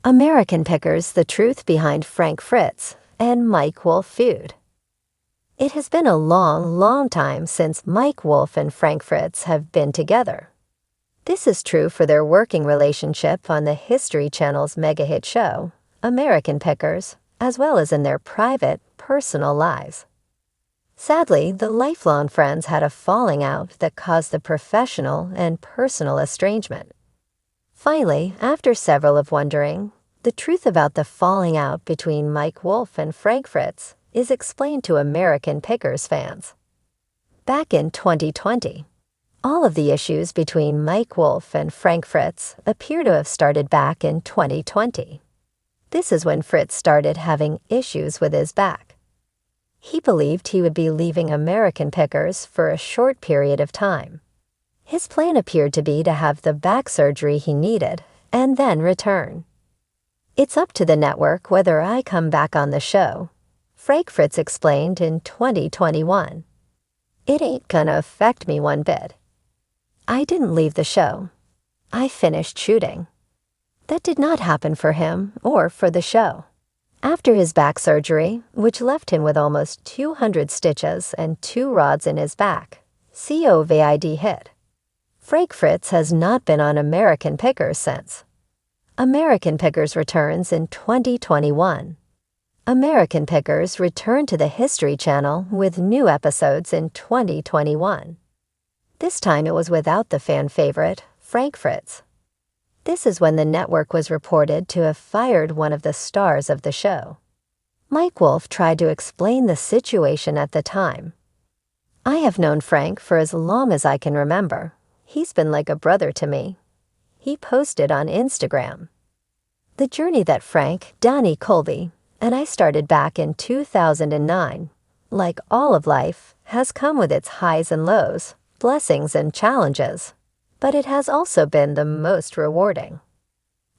American Pickers: The Truth Behind Frank Fritz and Mike Wolfe Feud. It has been a long, long time since Mike Wolfe and Frank Fritz have been together. This is true for their working relationship on the History Channel's mega-hit show, American Pickers, as well as in their private, personal lives. Sadly, the lifelong friends had a falling out that caused the professional and personal estrangement. Finally, after several of wondering, the truth about the falling out between Mike Wolfe and Frank Fritz is explained to American Pickers fans. Back in 2020, all of the issues between Mike Wolfe and Frank Fritz appear to have started back in 2020. This is when Fritz started having issues with his back. He believed he would be leaving American Pickers for a short period of time. His plan appeared to be to have the back surgery he needed and then return. "It's up to the network whether I come back on the show," Frank Fritz explained in 2021. "It ain't gonna affect me one bit. I didn't leave the show. I finished shooting." That did not happen for him or for the show. After his back surgery, which left him with almost 200 stitches and 2 rods in his back, COVID hit. Frank Fritz has not been on American Pickers since. American Pickers returns in 2021. American Pickers returned to the History Channel with new episodes in 2021. This time it was without the fan favorite, Frank Fritz. This is when the network was reported to have fired one of the stars of the show. Mike Wolfe tried to explain the situation at the time. "I have known Frank for as long as I can remember. He's been like a brother to me," he posted on Instagram. "The journey that Frank, Danny Colby, and I started back in 2009, like all of life, has come with its highs and lows, blessings and challenges, but it has also been the most rewarding.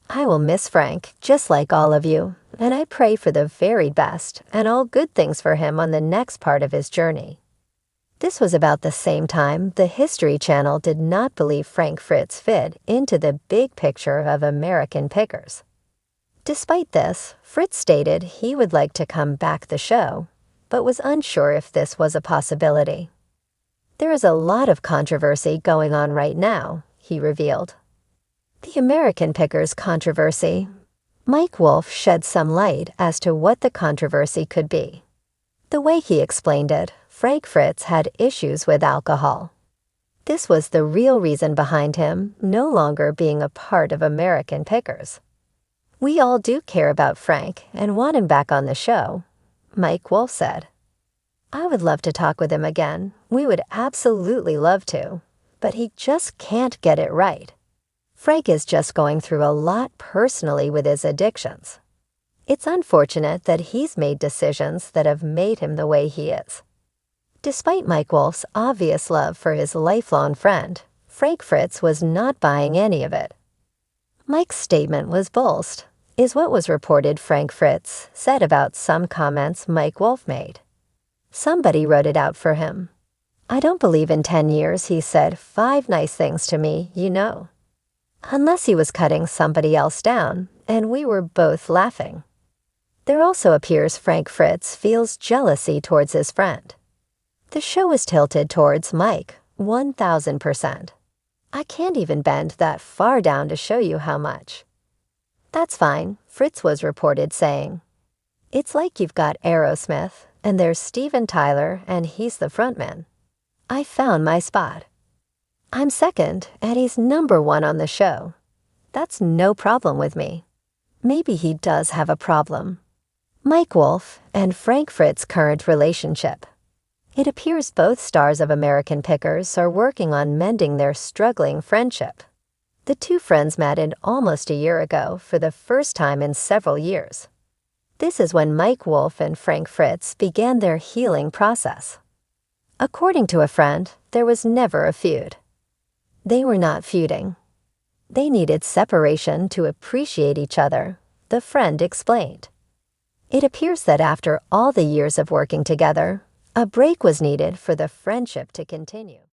I will miss Frank just like all of you, and I pray for the very best and all good things for him on the next part of his journey." This was about the same time the History Channel did not believe Frank Fritz fit into the big picture of American Pickers. Despite this, Fritz stated he would like to come back the show, but was unsure if this was a possibility. "There is a lot of controversy going on right now," he revealed. The American Pickers controversy. Mike Wolfe shed some light as to what the controversy could be. The way he explained it, Frank Fritz had issues with alcohol. This was the real reason behind him no longer being a part of American Pickers. "We all do care about Frank and want him back on the show," Mike Wolfe said. "I would love to talk with him again. We would absolutely love to, but he just can't get it right. Frank is just going through a lot personally with his addictions. It's unfortunate that he's made decisions that have made him the way he is." Despite Mike Wolfe's obvious love for his lifelong friend, Frank Fritz was not buying any of it. Mike's statement was bold, is what was reported Frank Fritz said about some comments Mike Wolfe made. Somebody wrote it out for him. "I don't believe in 10 years he said 5 nice things to me, you know. Unless he was cutting somebody else down, and we were both laughing." There also appears Frank Fritz feels jealousy towards his friend. The show is tilted towards Mike, 1000%. "I can't even bend that far down to show you how much." "That's fine," Fritz was reported saying. "It's like you've got Aerosmith, and there's Steven Tyler, and he's the frontman. I found my spot. I'm second, and he's number 1 on the show. That's no problem with me." Maybe he does have a problem. Mike Wolfe and Frank Fritz's current relationship. It appears both stars of American Pickers are working on mending their struggling friendship. The two friends met almost a year ago for the first time in several years. This is when Mike Wolfe and Frank Fritz began their healing process. According to a friend, there was never a feud. They were not feuding. They needed separation to appreciate each other, the friend explained. It appears that after all the years of working together, a break was needed for the friendship to continue.